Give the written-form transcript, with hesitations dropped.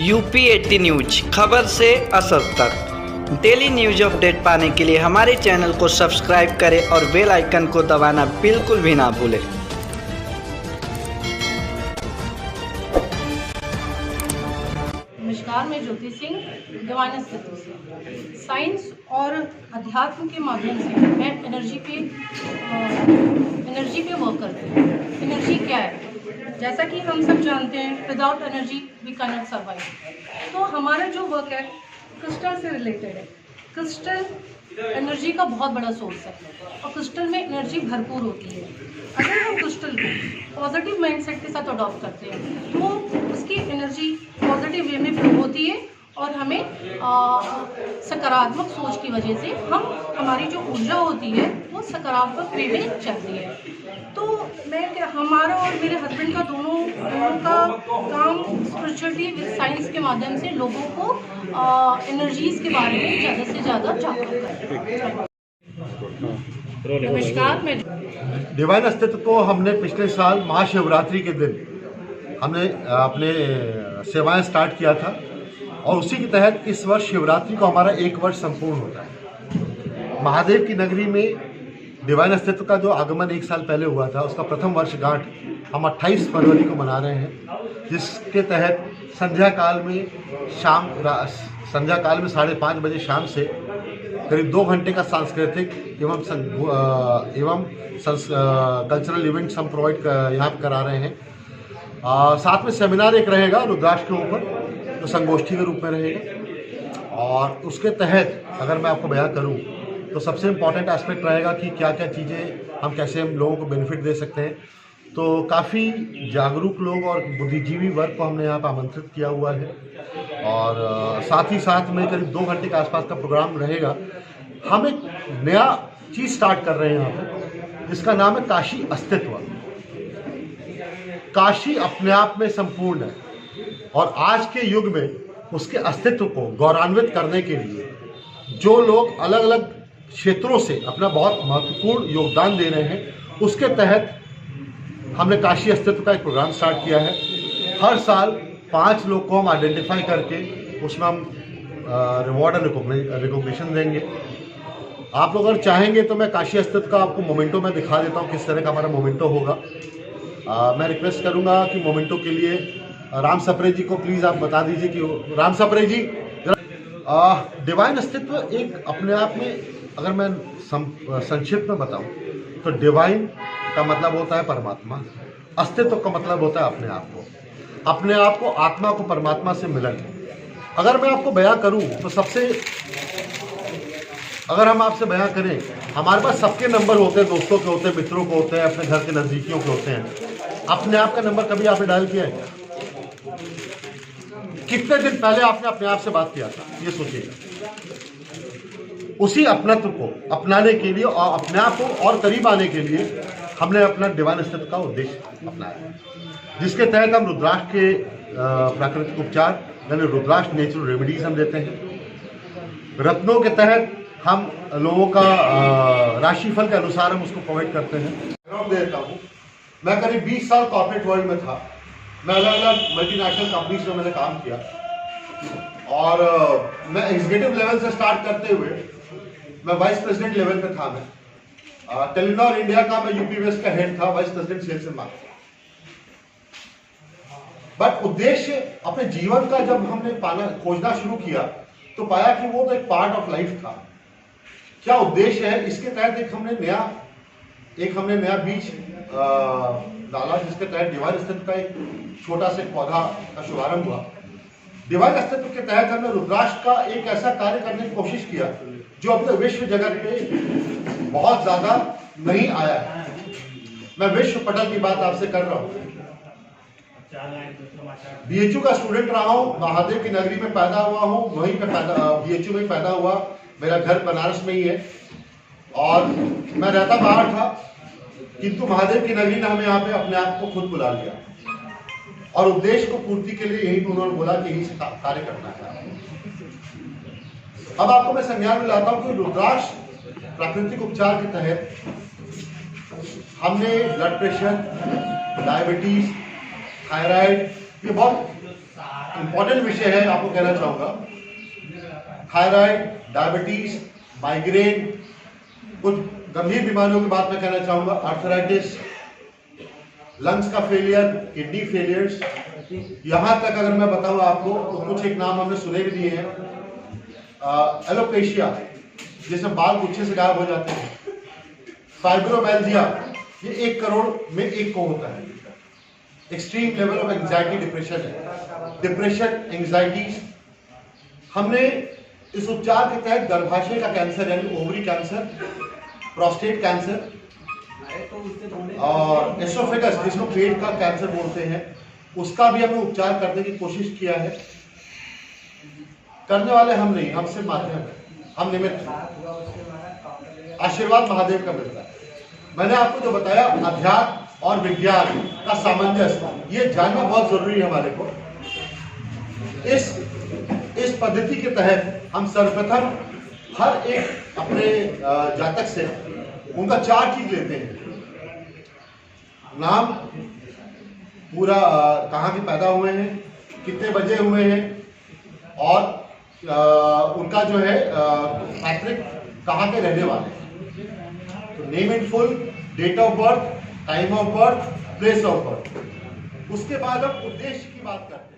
UP 80 news, खबर से असर तक। डेली न्यूज अपडेट पाने के लिए हमारे चैनल को सब्सक्राइब करें और बेल आइकन को दबाना बिल्कुल भी ना भूलें। नमस्कार, मैं ज्योति सिंह डिवाइन अस्तित्व से। साइंस और अध्यात्म के माध्यम से मैं एनर्जी पे वर्क करती हूँ। एनर्जी क्या है? जैसा कि हम सब जानते हैं, without energy we can not survive. तो हमारा जो वर्क है क्रिस्टल से रिलेटेड है। क्रिस्टल एनर्जी का बहुत बड़ा सोर्स है और क्रिस्टल में एनर्जी भरपूर होती है। अगर हम क्रिस्टल को पॉजिटिव माइंडसेट के साथ अडॉप्ट करते हैं तो उसकी एनर्जी पॉजिटिव वे में फ्लो होती है और हमें सकारात्मक सोच की वजह से हमारी जो ऊर्जा होती है वो सकारात्मक वे में चलती है। तो हमारा और मेरे हस्बैंड का दोनों का काम स्पिरिचुअलिटी विद साइंस के माध्यम से लोगों को एनर्जीज के बारे में ज़्यादा से ज़्यादा जागरूक करें। नमस्कार, मैं डिवाइन अस्तित्व को हमने पिछले साल महाशिवरात्रि के दिन हमने अपने सेवाएं स्टार्ट किया था और उसी के तहत इस वर्ष शिवरात्रि को हमारा 1 वर्ष संपूर्ण होता है। महादेव की नगरी में डिवाइन अस्तित्व का जो आगमन 1 साल पहले हुआ था, उसका प्रथम वर्षगांठ हम 28 फरवरी को मना रहे हैं, जिसके तहत संध्या काल में 5:30 बजे शाम से करीब 2 घंटे का सांस्कृतिक एवं कल्चरल इवेंट्स हम प्रोवाइड यहाँ पर करा रहे हैं। साथ में सेमिनार एक रहेगा रुद्राक्ष के ऊपर, जो संगोष्ठी के रूप में रहेगा। और उसके तहत अगर मैं आपको बयां करूं तो सबसे इम्पॉर्टेंट एस्पेक्ट रहेगा कि क्या क्या चीज़ें हम लोगों को बेनिफिट दे सकते हैं। तो काफ़ी जागरूक लोग और बुद्धिजीवी वर्ग को हमने यहाँ पर आमंत्रित किया हुआ है और साथ ही साथ में करीब 2 घंटे के आसपास का प्रोग्राम रहेगा। हम एक नया चीज़ स्टार्ट कर रहे हैं यहाँ पर, जिसका नाम है काशी अस्तित्व। काशी अपने आप में संपूर्ण है और आज के युग में उसके अस्तित्व को गौरवान्वित करने के लिए जो लोग अलग अलग क्षेत्रों से अपना बहुत महत्वपूर्ण योगदान दे रहे हैं, उसके तहत हमने काशी अस्तित्व का एक प्रोग्राम स्टार्ट किया है। हर साल 5 लोग को हम आइडेंटिफाई करके उसमें हम रिवॉर्ड एंड रिकॉग्निशन देंगे। आप लोग अगर चाहेंगे तो मैं काशी अस्तित्व का आपको मोमेंटो में दिखा देता हूँ किस तरह का हमारा मोमेंटो होगा। मैं रिक्वेस्ट करूंगा कि मोमेंटो के लिए राम सप्रे जी को प्लीज़ आप बता दीजिए कि राम सप्रे जी डिवाइन अस्तित्व एक अपने आप में, अगर मैं संक्षिप्त में बताऊं तो डिवाइन का मतलब होता है परमात्मा, अस्तित्व का मतलब होता है अपने आप को आत्मा को परमात्मा से मिलन। अगर मैं आपको बयां करूं तो अगर हम आपसे बयां करें, हमारे पास सबके नंबर होते हैं, दोस्तों के होते हैं, मित्रों के होते हैं, अपने घर के नज़दीकियों के होते हैं। अपने आप का नंबर कभी आपने डायल किया है? कितने दिन पहले आपने अपने आप से बात किया था, ये सोचिएगा। उसी अपनत्व को अपनाने के लिए और अपने आप को और करीब आने के लिए हमने अपना डिवाइन अस्तित्व का उद्देश्य अपनाया, जिसके तहत हम रुद्राक्ष के प्राकृतिक उपचार यानी रुद्राक्ष नेचुरल रेमेडीज हम देते हैं। रत्नों के तहत हम लोगों का राशिफल के अनुसार हम उसको प्रोवाइड करते हैं। देता हूँ, मैं करीब 20 साल कॉर्पोरेट वर्ल्ड में था। मैं अलग अलग मल्टीनेशनल कंपनीज में मैंने काम किया और मैं एग्जीक्यूटिव लेवल से स्टार्ट करते हुए मैं वाइस प्रेसिडेंट लेवल पे था। मैं टेलीनॉर इंडिया का मैं यूपी वेस्ट का हेड था, vice president sales and marketing. But उद्देश्य अपने जीवन का जब हमने खोजना शुरू किया तो पाया कि वो तो एक पार्ट ऑफ लाइफ था। क्या उद्देश्य है, इसके तहत एक हमने नया बीज डाला, जिसके तहत डिवाइन अस्तित्व का एक छोटा सा पौधा का शुभारंभ हुआ। डिवाइन अस्तित्व के तहत हमने रुद्राक्ष का एक ऐसा कार्य करने की कोशिश किया जो अपने विश्व जगत पे बहुत ज्यादा नहीं आया है। मैं विश्व पटल की बात आपसे कर रहा हूँ। बीएचयू का स्टूडेंट रहा हूँ, महादेव की नगरी में पैदा हुआ हूँ, वहीं पे बीएचयू में पैदा हुआ। मेरा घर बनारस में ही है और मैं रहता बाहर था, किंतु महादेव की नगरी ने हमें यहाँ पे अपने आप को खुद बुला लिया और उद्देश्य को पूर्ति के लिए यही उन्होंने बोला कि यही से कार्य करना है। अब आपको मैं संज्ञान में लाता हूँ कि रुद्राक्ष प्राकृतिक उपचार के तहत हमने ब्लड प्रेशर, डायबिटीज, थायराइड, ये बहुत इम्पोर्टेंट विषय है, आपको कहना चाहूँगा, थायराइड, डायबिटीज, माइग्रेन, कुछ गंभीर बीमारियों की बात मैं कहना चाहूँगा, आर्थराइटिस, लंग्स का फेलियर, किडनी फेलियर्स, यहाँ तक अगर मैं बताऊँ आपको तो कुछ एक नाम हमने सुने भी दिए हैं, एलोपेशिया जिसमें बाल गुच्छे से गायब हो जाते हैं, फाइब्रोमाइल्जिया, ये 1 करोड़ में 1 को होता है, extreme level of anxiety depression है, डिप्रेशन, एंजाइटी। हमने इस उपचार के तहत गर्भाशय का कैंसर यानी ओवरी कैंसर, प्रोस्टेट कैंसर और एसोफेगस जिसको पेट का कैंसर बोलते हैं, उसका भी हमने उपचार करने की कोशिश किया है। करने वाले हम नहीं, हम सिर्फ माध्यम है, हम निमित्त, आशीर्वाद महादेव का मिलता है। मैंने आपको जो बताया अध्यात्म और विज्ञान का सामंजस्य, ये जानना बहुत जरूरी है हमारे को। इस पद्धति के तहत हम सर्वप्रथम हर एक अपने जातक से उनका 4 चीज लेते हैं, नाम, पूरा कहाँ के पैदा हुए हैं, कितने बजे हुए हैं, और उनका जो है पैतृक कहाँ के रहने वाले हैं। तो name in full, date of birth, time of birth, place of birth. उसके बाद हम उद्देश्य की बात करते हैं।